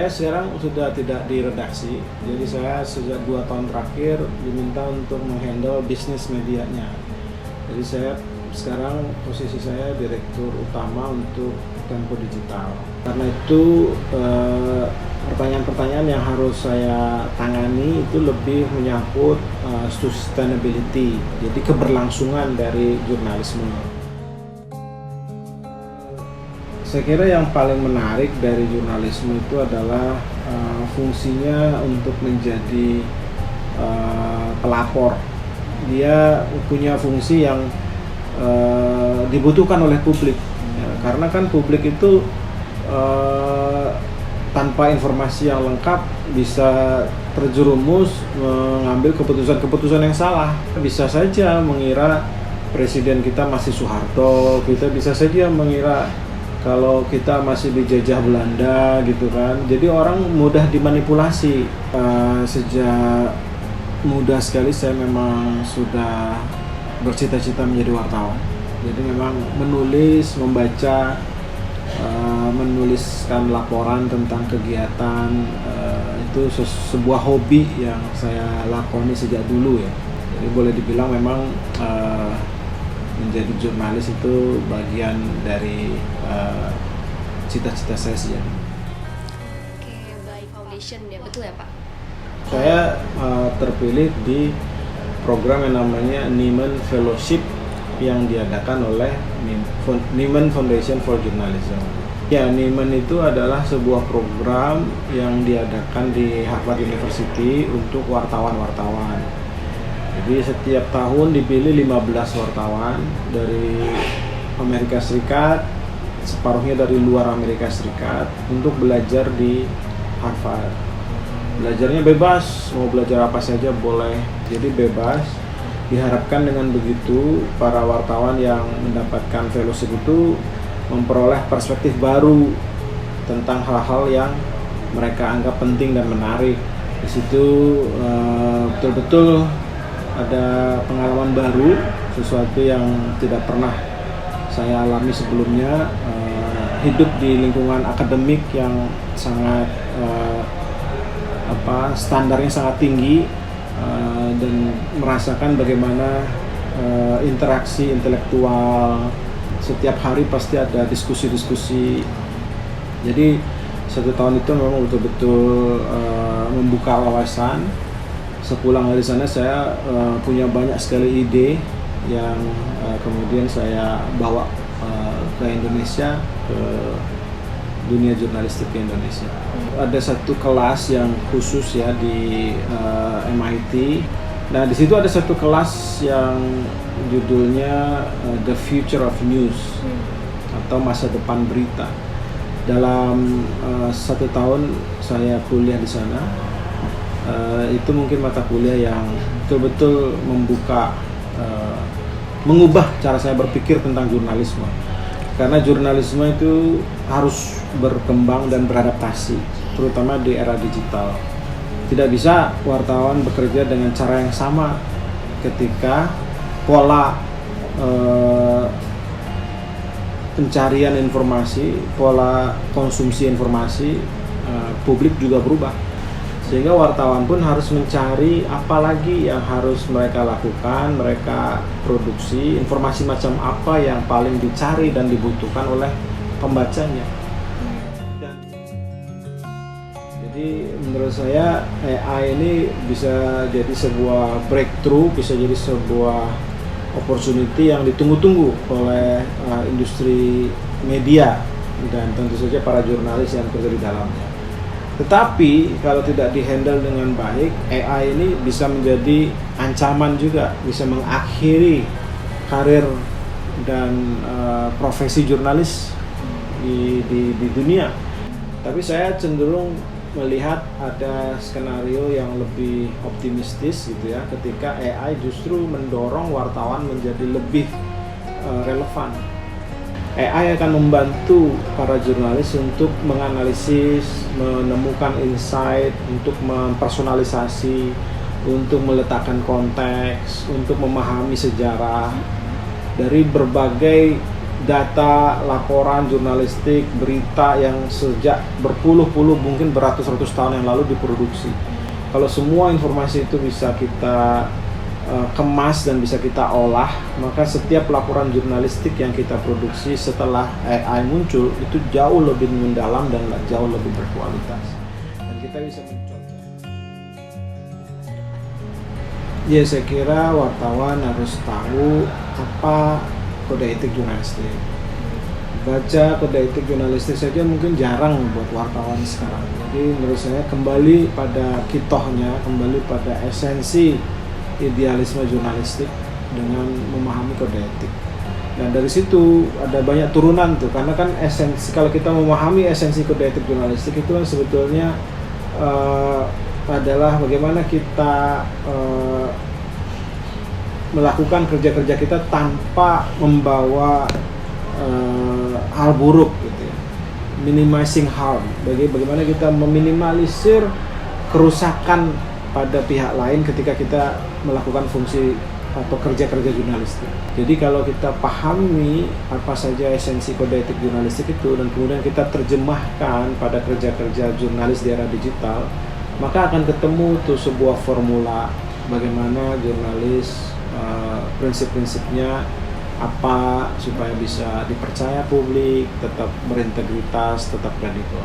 Saya sekarang sudah tidak di redaksi, jadi saya sejak 2 tahun terakhir diminta untuk menghandle bisnis medianya. Jadi saya sekarang posisi saya direktur utama untuk Tempo Digital. Karena itu pertanyaan-pertanyaan yang harus saya tangani itu lebih menyangkut sustainability, jadi keberlangsungan dari jurnalisme. Saya kira yang paling menarik dari jurnalisme itu adalah fungsinya untuk menjadi pelapor. Dia punya fungsi yang dibutuhkan oleh publik, ya, karena kan publik itu tanpa informasi yang lengkap bisa terjerumus mengambil keputusan-keputusan yang salah. Bisa saja mengira presiden kita masih Soeharto, kita bisa saja mengira kalau kita masih dijajah Belanda gitu kan. Jadi orang mudah dimanipulasi. Sejak muda sekali saya memang sudah bercita-cita menjadi wartawan. Jadi memang menulis, membaca, menuliskan laporan tentang kegiatan itu sebuah hobi yang saya lakoni sejak dulu ya. Jadi boleh dibilang memang menjadi jurnalis itu bagian dari cita-cita saya sejak dulu. Oke, by Foundation ya, betul ya Pak? Saya terpilih di program yang namanya Nieman Fellowship yang diadakan oleh Nieman Foundation for Journalism. Ya, Nieman itu adalah sebuah program yang diadakan di Harvard University untuk wartawan-wartawan. Jadi setiap tahun dipilih 15 wartawan dari Amerika Serikat, separuhnya dari luar Amerika Serikat untuk belajar di Harvard. Belajarnya bebas, mau belajar apa saja boleh, jadi bebas. Diharapkan dengan begitu para wartawan yang mendapatkan fellowship itu memperoleh perspektif baru tentang hal-hal yang mereka anggap penting dan menarik. Di situ betul-betul ada pengalaman baru, sesuatu yang tidak pernah saya alami sebelumnya. Hidup di lingkungan akademik yang sangat standarnya sangat tinggi, dan merasakan bagaimana interaksi intelektual. Setiap hari pasti ada diskusi-diskusi. Jadi 1 tahun itu memang betul-betul membuka wawasan. Sepulang dari sana saya punya banyak sekali ide yang kemudian saya bawa ke Indonesia, ke dunia jurnalistik di Indonesia. Ada satu kelas yang khusus ya di MIT. Nah, di situ ada satu kelas yang judulnya The Future of News atau masa depan berita. Dalam 1 tahun saya kuliah di sana. Itu mungkin mata kuliah yang betul-betul mengubah cara saya berpikir tentang jurnalisme. Karena jurnalisme itu harus berkembang dan beradaptasi, terutama di era digital. Tidak bisa wartawan bekerja dengan cara yang sama ketika pola pencarian informasi, pola konsumsi informasi publik juga berubah. Sehingga wartawan pun harus mencari apa lagi yang harus mereka lakukan, mereka produksi, informasi macam apa yang paling dicari dan dibutuhkan oleh pembacanya. Jadi menurut saya AI ini bisa jadi sebuah breakthrough, bisa jadi sebuah opportunity yang ditunggu-tunggu oleh industri media dan tentu saja para jurnalis yang bekerja di dalamnya. Tetapi kalau tidak dihandle dengan baik, AI ini bisa menjadi ancaman juga, bisa mengakhiri karir dan profesi jurnalis di dunia. Tapi saya cenderung melihat ada skenario yang lebih optimistis gitu ya, ketika AI justru mendorong wartawan menjadi lebih relevan. AI akan membantu para jurnalis untuk menganalisis, menemukan insight, untuk mempersonalisasi, untuk meletakkan konteks, untuk memahami sejarah dari berbagai data, laporan, jurnalistik, berita yang sejak berpuluh-puluh mungkin beratus-ratus tahun yang lalu diproduksi. Kalau semua informasi itu bisa kita kemas dan bisa kita olah, maka setiap laporan jurnalistik yang kita produksi setelah AI muncul itu jauh lebih mendalam dan jauh lebih berkualitas. Dan kita bisa mencontoh. Ya, saya kira wartawan harus tahu apa kode etik jurnalistik. Baca kode etik jurnalistik saja mungkin jarang buat wartawan sekarang. Jadi menurut saya kembali pada kitohnya, kembali pada esensi idealisme jurnalistik dengan memahami kode etik. Dan dari situ ada banyak turunan tuh, karena kan esensi, kalau kita memahami esensi kode etik jurnalistik itu kan sebetulnya adalah bagaimana kita melakukan kerja-kerja kita tanpa membawa hal buruk gitu ya. Minimizing harm, bagaimana kita meminimalisir kerusakan pada pihak lain ketika kita melakukan fungsi atau kerja-kerja jurnalistik. Jadi kalau kita pahami apa saja esensi kode etik jurnalistik itu dan kemudian kita terjemahkan pada kerja-kerja jurnalis di era digital, maka akan ketemu tuh sebuah formula bagaimana jurnalis prinsip-prinsipnya apa supaya bisa dipercaya publik, tetap berintegritas, tetap kredibel.